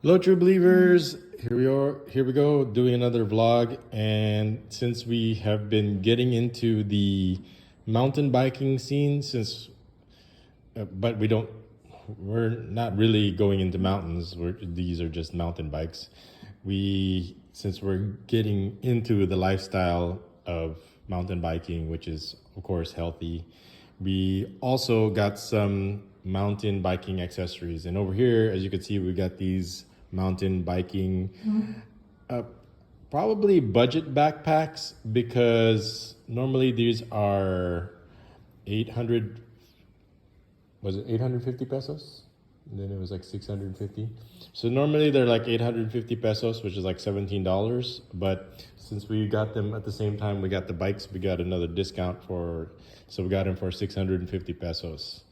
Hello, true believers. Here we are. Here we go, doing another vlog. And since we have been getting into the mountain biking scene, but we're not really going into mountains. These are just mountain bikes. Since we're getting into the lifestyle of mountain biking, which is of course healthy, we also got some mountain biking accessories. And over here, as you can see, we got these mountain biking, uh, probably budget backpacks, because normally these are 800, was it 850 pesos? And then it was like 650. So normally they're like 850 pesos, which is like $17. But since we got them at the same time, we got the bikes, we got another discount so we got them for 650 pesos.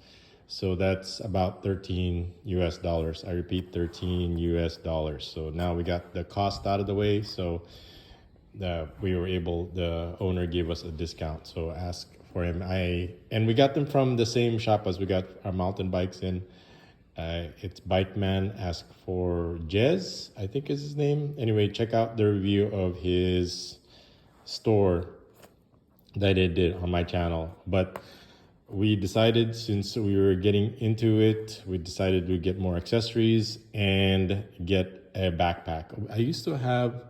So that's about 13 US dollars. I repeat, 13 US dollars. So now we got the cost out of the way. So the owner gave us a discount. So ask for him. And we got them from the same shop as we got our mountain bikes in. It's Bikeman. Ask for Jez, I think is his name. Anyway, check out the review of his store that I did on my channel. But we decided, since we were getting into it, we decided to get more accessories and get a backpack. I used to have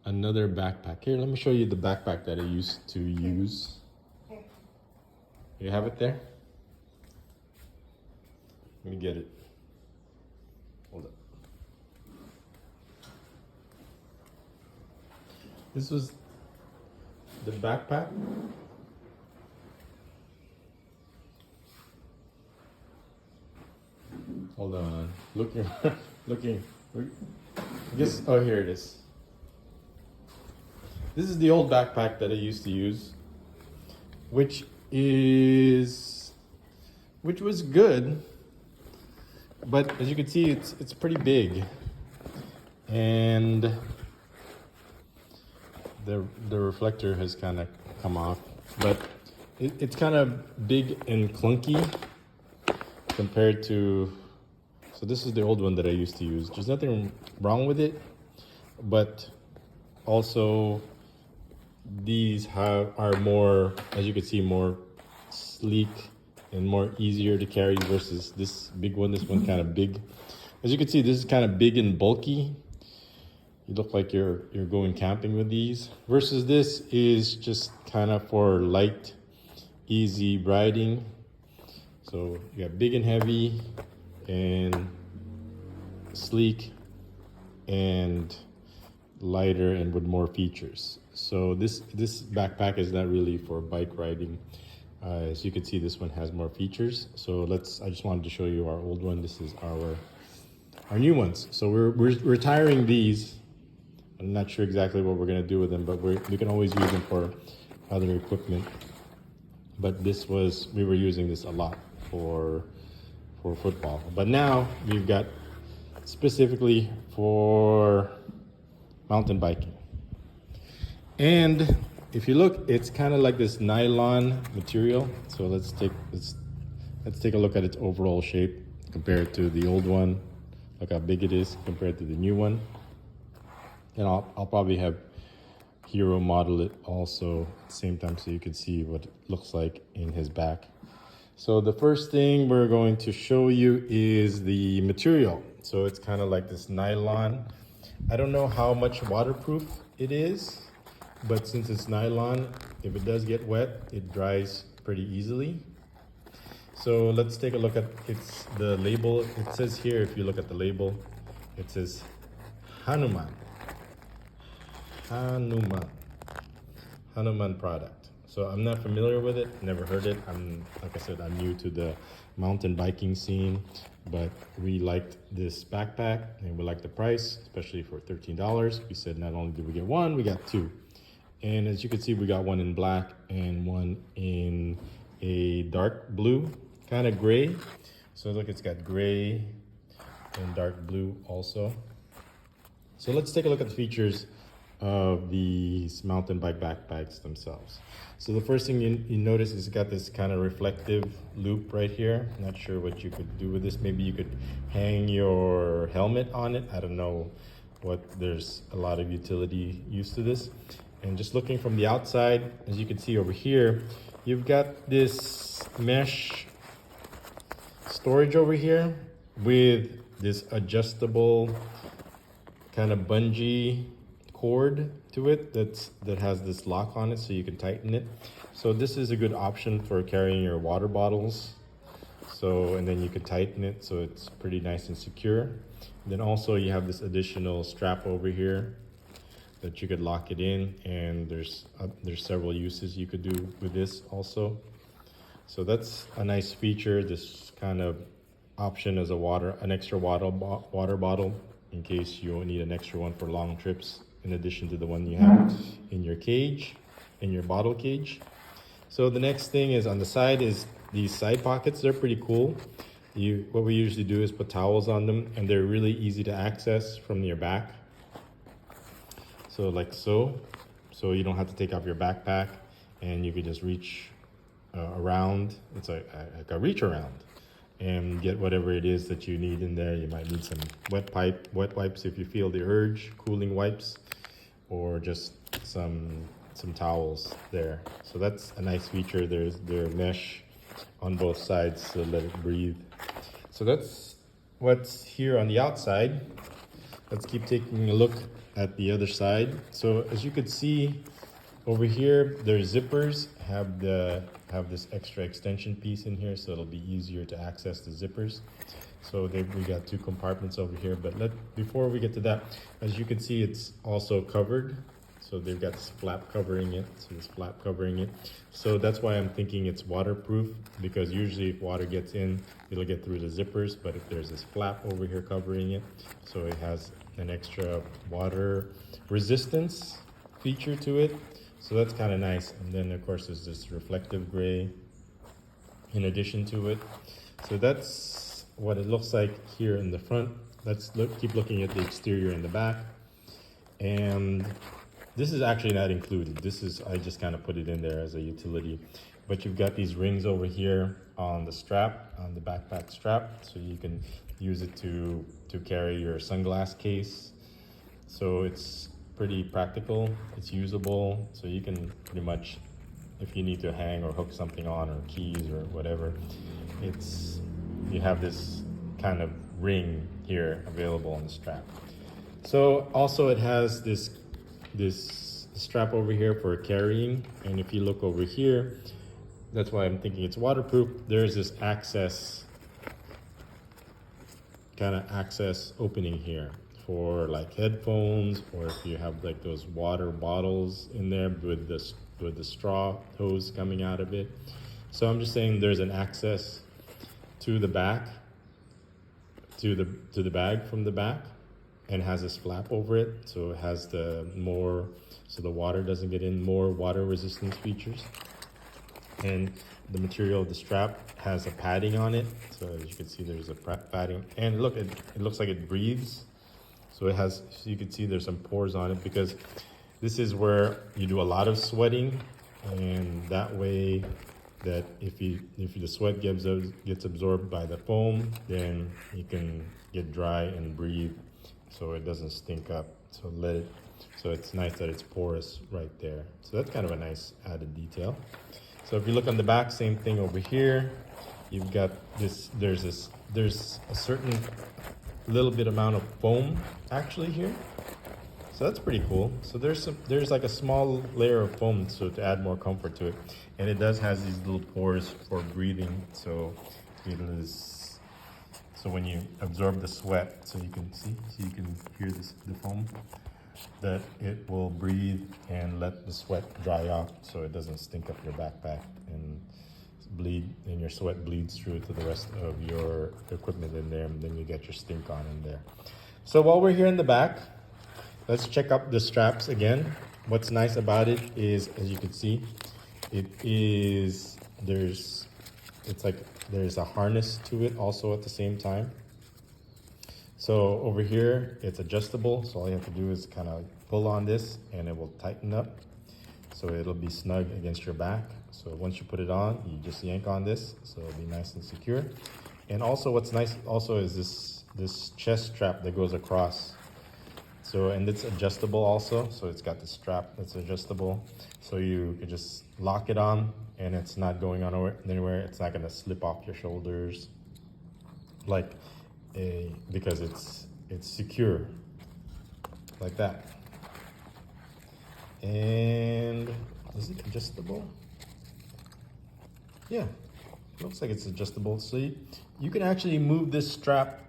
another backpack. Here, let me show you the backpack that I used to use. You have it there? Let me get it. Hold up. This was the backpack. Hold on. Looking. I guess, oh, here it is. This is the old backpack that I used to use, which was good, but as you can see, it's pretty big, and the reflector has kind of come off, but it's kind of big and clunky compared to. So this is the old one that I used to use. There's nothing wrong with it, but also these are more, as you can see, more sleek and more easier to carry versus this big one. This one kind of big. As you can see, this is kind of big and bulky. You look like you're going camping with these. Versus this is just kind of for light, easy riding. So you got big and heavy, and sleek, and lighter, and with more features. So this backpack is not really for bike riding. As you can see, this one has more features. So I just wanted to show you our old one. This is our new ones. So we're retiring these. I'm not sure exactly what we're gonna do with them, but we can always use them for other equipment. But we were using this a lot for football. But now we've got specifically for mountain biking. And if you look, it's kind of like this nylon material. So let's take a look at its overall shape compared to the old one. Look how big it is compared to the new one. And I'll probably have Hero model it also at the same time, so you can see what it looks like in his back. So the first thing we're going to show you is the material. So it's kind of like this nylon. I don't know how much waterproof it is, but since it's nylon, if it does get wet, it dries pretty easily. So let's take a look at the label. It says here, if you look at the label, it says Hanuman product. So I'm not familiar with it, never heard it. Like I said, I'm new to the mountain biking scene, but we liked this backpack and we liked the price, especially for $13. We said not only did we get one, we got two. And as you can see, we got one in black and one in a dark blue, kind of gray. So look, it's got gray and dark blue also. So let's take a look at the features of these mountain bike backpacks themselves. So the first thing you notice is it's got this kind of reflective loop right here. Not sure what you could do with this. Maybe you could hang your helmet on it. I don't know there's a lot of utility use to this. And just looking from the outside, as you can see over here, you've got this mesh storage over here with this adjustable kind of bungee cord to it that has this lock on it, so you can tighten it. So this is a good option for carrying your water bottles. And then you can tighten it so it's pretty nice and secure. And then also you have this additional strap over here that you could lock it in, and there's several uses you could do with this also. So that's a nice feature, this kind of option as an extra water bottle in case you need an extra one for long trips, in addition to the one you have in your cage, in your bottle cage. So the next thing is on the side is these side pockets. They're pretty cool. What we usually do is put towels on them, and they're really easy to access from your back. So like so you don't have to take off your backpack, and you can just reach around. It's like a reach around and get whatever it is that you need in there. You might need some wet wipes if you feel the urge, cooling wipes, or just some towels there. So that's a nice feature. There's mesh on both sides to let it breathe. So that's what's here on the outside. Let's keep taking a look at the other side. So as you can see over here, their zippers have this extra extension piece in here, so it'll be easier to access the zippers. So we got two compartments over here, but before we get to that, as you can see, it's also covered. So they've got this flap covering it. So that's why I'm thinking it's waterproof, because usually if water gets in, it'll get through the zippers. But if there's this flap over here covering it, so it has an extra water resistance feature to it. So that's kind of nice. And then of course there's this reflective gray in addition to it. So that's what it looks like here in the front. Let's keep looking at the exterior in the back. And this is actually not included. I just kind of put it in there as a utility. But you've got these rings over here on the strap, on the backpack strap, so you can use it to carry your sunglass case. So it's pretty practical, it's usable, so you can pretty much, if you need to hang or hook something on, or keys or whatever, you have this kind of ring here available on the strap. So also it has this strap over here for carrying, and if you look over here, that's why I'm thinking it's waterproof. There's this access opening here for like headphones, or if you have like those water bottles in there with the straw hose coming out of it. So I'm just saying there's an access to the back, to the bag from the back, and has this flap over it, so it has so the water doesn't get in, more water resistance features. And the material of the strap has a padding on it, so as you can see there's a padding, and look, it looks like it breathes. So you can see there's some pores on it, because this is where you do a lot of sweating, and that way that if the sweat gets absorbed by the foam, then you can get dry and breathe, so it doesn't stink up. So it's nice that it's porous right there. So that's kind of a nice added detail. So if you look on the back, same thing over here. You've got there's a certain little bit amount of foam actually here. So that's pretty cool. So there's like a small layer of foam, so to add more comfort to it. And it does has these little pores for breathing. So when you absorb the sweat, so you can hear the foam, that it will breathe and let the sweat dry off, so it doesn't stink up your backpack and your sweat bleeds through to the rest of your equipment in there, and then you get your stink on in there. So while we're here in the back, let's check up the straps again. What's nice about it is, as you can see, there's a harness to it also at the same time. So over here, it's adjustable. So all you have to do is kind of pull on this and it will tighten up. So it'll be snug against your back. So once you put it on, you just yank on this. So it'll be nice and secure. And also what's nice also is this chest strap that goes across. So, and it's adjustable also. So it's got the strap that's adjustable. So you can just lock it on and it's not going on anywhere. It's not gonna slip off your shoulders because it's secure like that. And is it adjustable? Yeah, looks like it's adjustable. See, you can actually move this strap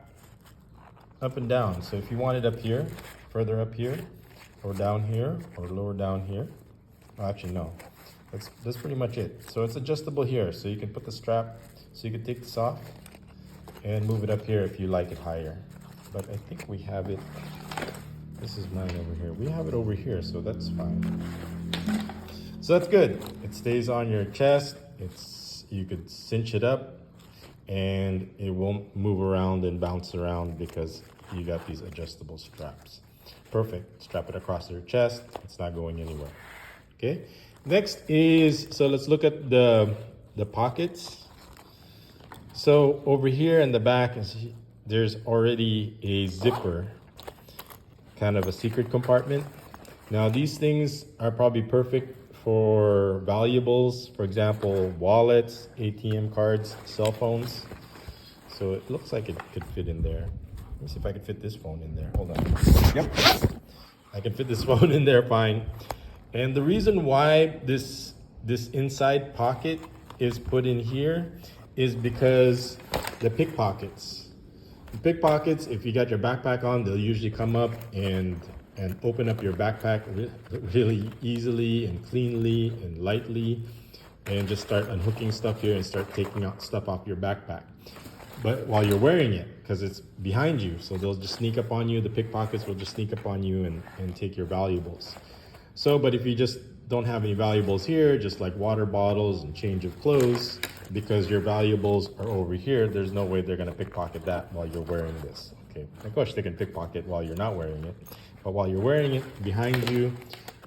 up and down. So if you want it up here, further up here, or down here, or lower down here. Well, actually, no. That's pretty much it. So it's adjustable here. So you can put the strap, so you can take this off and move it up here if you like it higher. But I think we have it. This is mine over here. We have it over here, so that's fine. So that's good. It stays on your chest. You could cinch it up and it won't move around and bounce around because you got these adjustable straps. Perfect. Strap it across your chest. It's not going anywhere. Okay. Next is, so let's look at the pockets. So over here in the back, there's already a zipper, kind of a secret compartment. Now these things are probably perfect for valuables, for example, wallets, ATM cards, cell phones. So it looks like it could fit in there. Let me see if I can fit this phone in there. Hold on. Yep, I can fit this phone in there fine. And the reason why this inside pocket is put in here is because the pickpockets. The pickpockets, if you got your backpack on, they'll usually come up and open up your backpack really easily and cleanly and lightly and just start unhooking stuff here and start taking out stuff off your backpack. But while you're wearing it, because it's behind you, so they'll just sneak up on you, the pickpockets will just sneak up on you and take your valuables. So, but if you just don't have any valuables here, just like water bottles and change of clothes, because your valuables are over here, there's no way they're gonna pickpocket that while you're wearing this. Okay, of course they can pickpocket while you're not wearing it, but while you're wearing it behind you,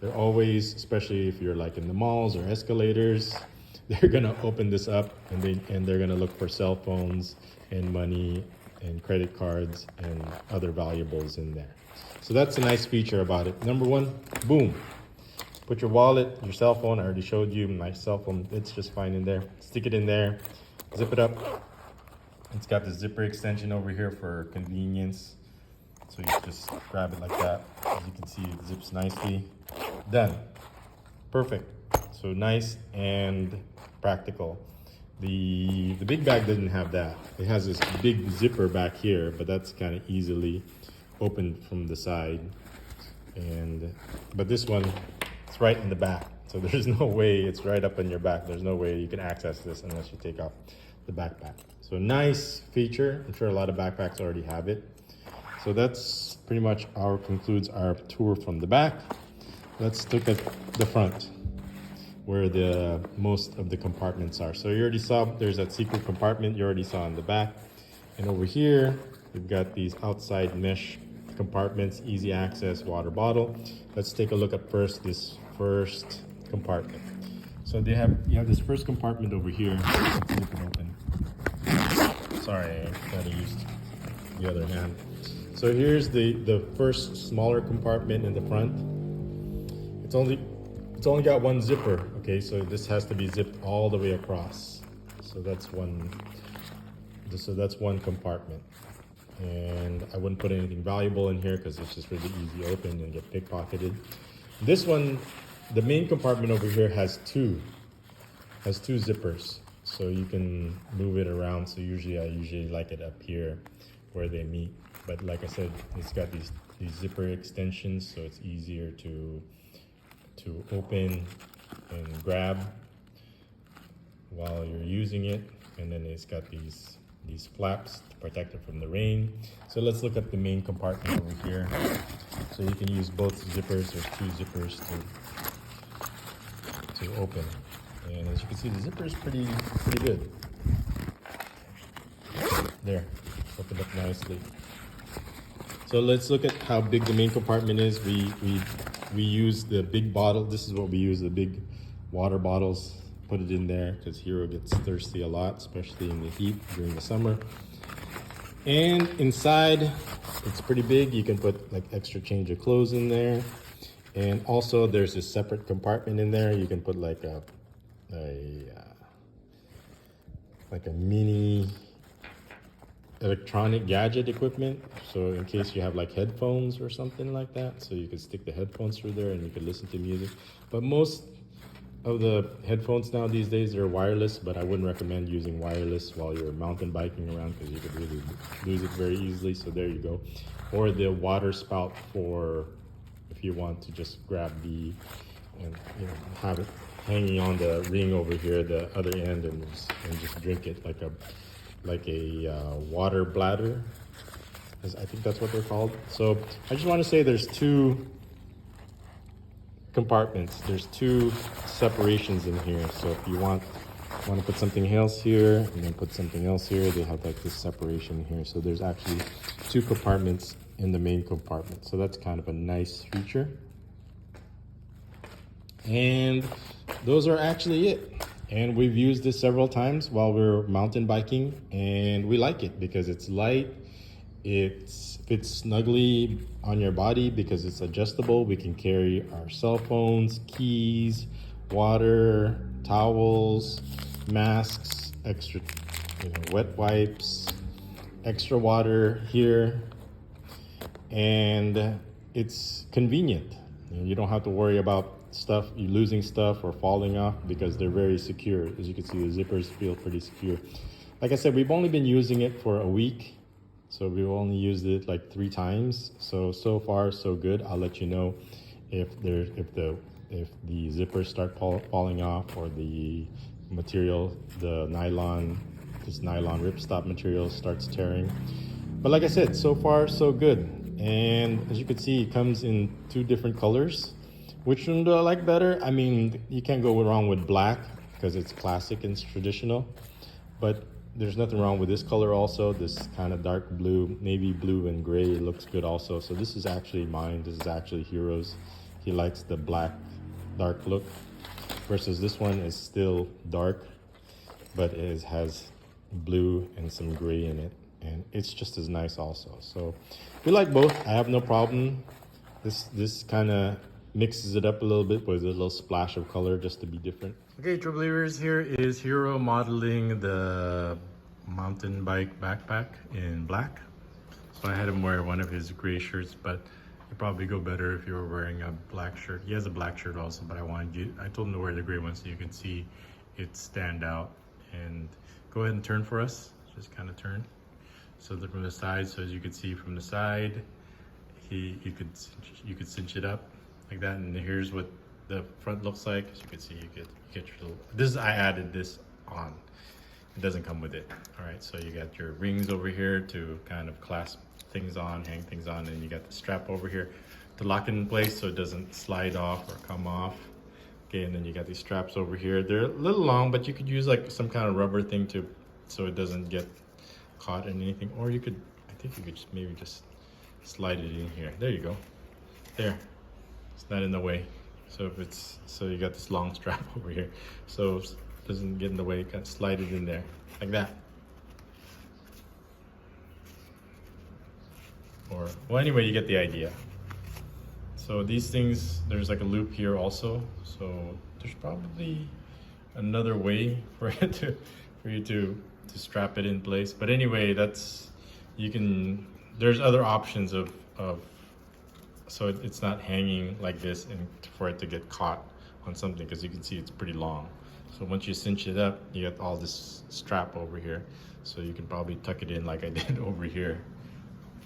they're always, especially if you're like in the malls or escalators, they're gonna open this up and they're gonna look for cell phones and money and credit cards and other valuables in there. So that's a nice feature about it. Number one, boom. Put your wallet, your cell phone, I already showed you my cell phone, it's just fine in there. Stick it in there, zip it up. It's got the zipper extension over here for convenience. So you just grab it like that. As you can see, it zips nicely. Done. Perfect. So nice and practical. The big bag doesn't have that. It has this big zipper back here, but that's kind of easily opened from the side. But this one, it's right in the back. So there's no way, it's right up in your back. There's no way you can access this unless you take off the backpack. So nice feature. I'm sure a lot of backpacks already have it. So that's pretty much concludes our tour from the back. Let's look at the front, where the most of the compartments are. So you already saw there's that secret compartment you already saw in the back. And over here, we've got these outside mesh compartments, easy access water bottle. Let's take a look at this first compartment. So you have this first compartment over here. Let's flip it open. Sorry, I kind of used the other hand. So here's the first smaller compartment in the front. It's only got one zipper. Okay, so this has to be zipped all the way across. So that's one compartment. And I wouldn't put anything valuable in here because it's just really easy to open and get pickpocketed. This one, the main compartment over here has two zippers. So you can move it around. So I usually like it up here where they meet. But like I said, it's got these zipper extensions, so it's easier to open and grab while you're using it. And then it's got these flaps to protect it from the rain. So let's look at the main compartment over here. So you can use both zippers. There's two zippers to open. And as you can see, the zipper is pretty good. There, opened up nicely. So let's look at how big the main compartment is. We use the big bottle. This is what we use, the big water bottles. Put it in there because Hero gets thirsty a lot, especially in the heat during the summer. And inside, it's pretty big. You can put like extra change of clothes in there. And also there's a separate compartment in there. You can put like a mini electronic gadget equipment. So in case you have like headphones or something like that, so you can stick the headphones through there and you can listen to music. But most of the headphones now these days are wireless, but I wouldn't recommend using wireless while you're mountain biking around because you could really lose it very easily. So there you go. Or the water spout for if you want to just grab and have it hanging on the ring over here, the other end, and just drink it like a water bladder. I think that's what they're called. So I just want to say there's two compartments. There's two separations in here. So if you want to put something else here and then put something else here, they have like this separation here. So there's actually two compartments in the main compartment. So that's kind of a nice feature. And those are actually it. And we've used this several times while we're mountain biking, and we like it because it's light. It fits snugly on your body because it's adjustable. We can carry our cell phones, keys, water, towels, masks, extra wet wipes, extra water here, and it's convenient. You don't have to worry about you losing stuff or falling off because they're very secure. As you can see, the zippers feel pretty secure. Like I said, we've only been using it for a week, so we've only used it like 3 times. So far so good. I'll let you know if the zippers start falling off or the material, this nylon ripstop material starts tearing. But like I said, so far so good. And as you can see, it comes in 2 different colors. Which one do I like better? I mean, you can't go wrong with black because it's classic and it's traditional. But there's nothing wrong with this color also. This kind of dark blue, navy blue and gray looks good also. So this is actually mine. This is actually Hero's. He likes the black, dark look. Versus this one is still dark, but it has blue and some gray in it. And it's just as nice also. So we like both. I have no problem. This kind of mixes it up a little bit with a little splash of color just to be different. Okay, true believers, here is Hero modeling the mountain bike backpack in black. So I had him wear one of his gray shirts, but it'd probably go better if you were wearing a black shirt. He has a black shirt also, but I told him to wear the gray one so you can see it stand out. And go ahead and turn for us. Just kind of turn. So look from the side. So as you can see from the side, you could cinch it up like that, and here's what the front looks like. As you can see, you get your little. I added this on. It doesn't come with it. All right, so you got your rings over here to kind of clasp things on, hang things on, and you got the strap over here to lock it in place so it doesn't slide off or come off. Okay, and then you got these straps over here. They're a little long, but you could use like some kind of rubber thing so it doesn't get caught in anything. Or I think you could maybe just slide it in here. There you go. There. It's not in the way. So you got this long strap over here. So it doesn't get in the way, you can slide it in there. Like that. Well, anyway, you get the idea. So these things, there's like a loop here also. So there's probably another way for you to strap it in place. But anyway, there's other options of so it's not hanging like this and for it to get caught on something, because you can see it's pretty long. So once you cinch it up, you get all this strap over here. So you can probably tuck it in like I did over here.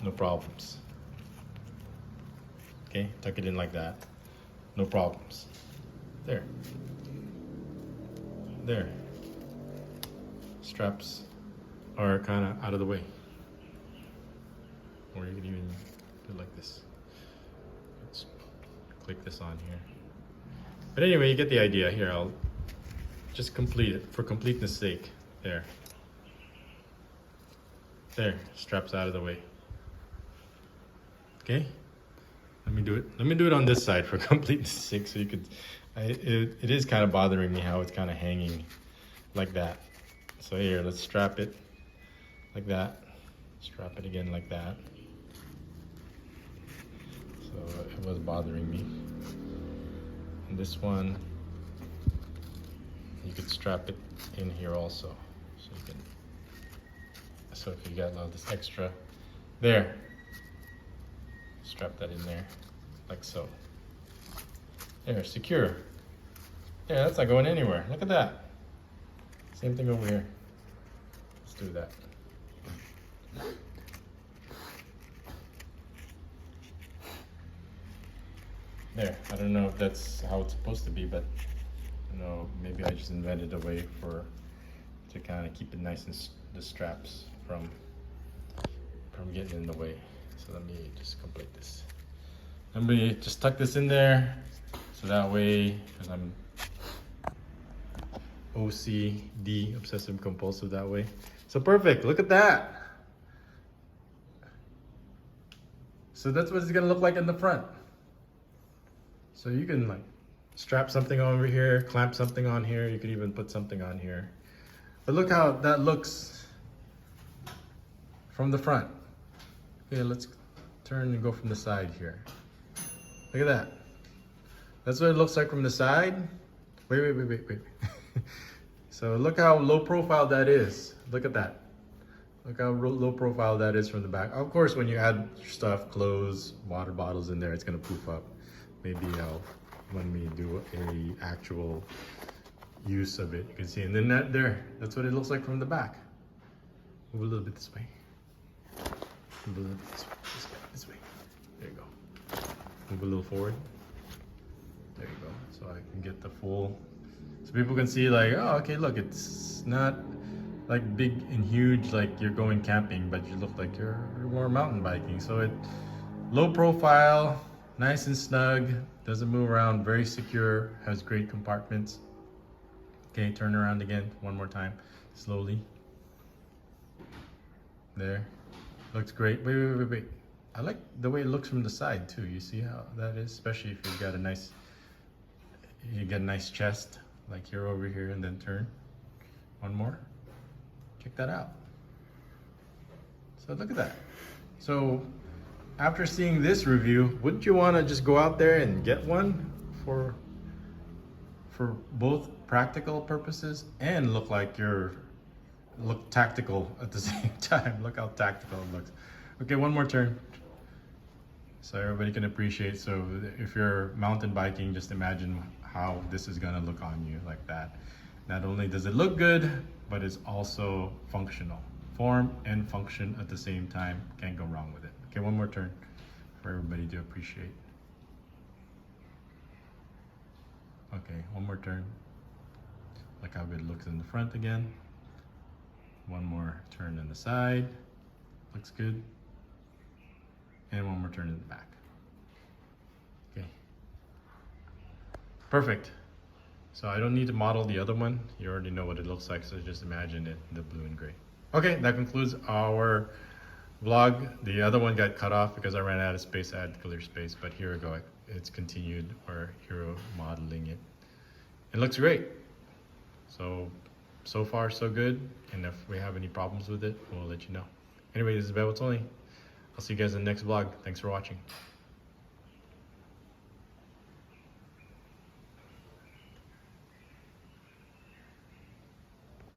No problems. Okay, tuck it in like that. No problems. There. There. Straps are kind of out of the way. Or you can even do it like this. Let's click this on here. But anyway, you get the idea. Here, I'll just complete it for completeness sake. There. There, straps out of the way. Okay, let me do it. Let me do it on this side for completeness sake, so you could. It is kind of bothering me how it's kind of hanging like that. So here, let's strap it like that. Strap it again like that. So it was bothering me. And this one, you could strap it in here also. So you can. So if you got all this extra, there. Strap that in there, like so. There, secure. Yeah, that's not going anywhere. Look at that. Same thing over here. Let's do that. There, I don't know if that's how it's supposed to be, but you know, maybe I just invented a way to kind of keep it nice and the straps from getting in the way. So let me just complete this. Let me just tuck this in there, so that way, because I'm OCD, obsessive compulsive that way. So perfect, look at that. So that's what it's gonna look like in the front. So you can like strap something over here, clamp something on here, you could even put something on here. But look how that looks from the front. Okay, let's turn and go from the side here. Look at that. That's what it looks like from the side. Wait. So look how low profile that is. Look at that. Look how low profile that is from the back. Of course, when you add stuff, clothes, water bottles in there, it's gonna poof up. Maybe when we do a actual use of it, you can see. And then that's what it looks like from the back. Move a little bit this way. Move a little bit this way. There you go. Move a little forward. There you go. So I can get the full, so people can see like, oh, okay, look, it's not like big and huge like you're going camping, but you look like you're more mountain biking. So it low profile, nice and snug, doesn't move around, very secure, has great compartments. Okay, turn around again one more time, slowly. There, looks great. Wait. I like the way it looks from the side too. You see how that is, especially if you got a nice chest, like here, over here, and then turn. One more. Check that out. So look at that. So after seeing this review, wouldn't you want to just go out there and get one for both practical purposes and look tactical at the same time? Look how tactical it looks. Okay, one more turn so everybody can appreciate. So if you're mountain biking, just imagine how this is gonna look on you, like that. Not only does it look good, but it's also functional. Form and function at the same time. Can't go wrong with it. Okay, one more turn for everybody to appreciate. Okay, one more turn. Look how good it looks in the front again. One more turn in the side. Looks good. And one more turn in the back. Okay. Perfect. So I don't need to model the other one. You already know what it looks like, so just imagine it, the blue and gray. Okay, that concludes our vlog. The other one got cut off because I ran out of space. I had to clear space, but here we go. It's continued, or hero modeling it. It looks great. So far so good. And if we have any problems with it, we'll let you know. Anyway, this is Beto. I'll see you guys in the next vlog. Thanks for watching.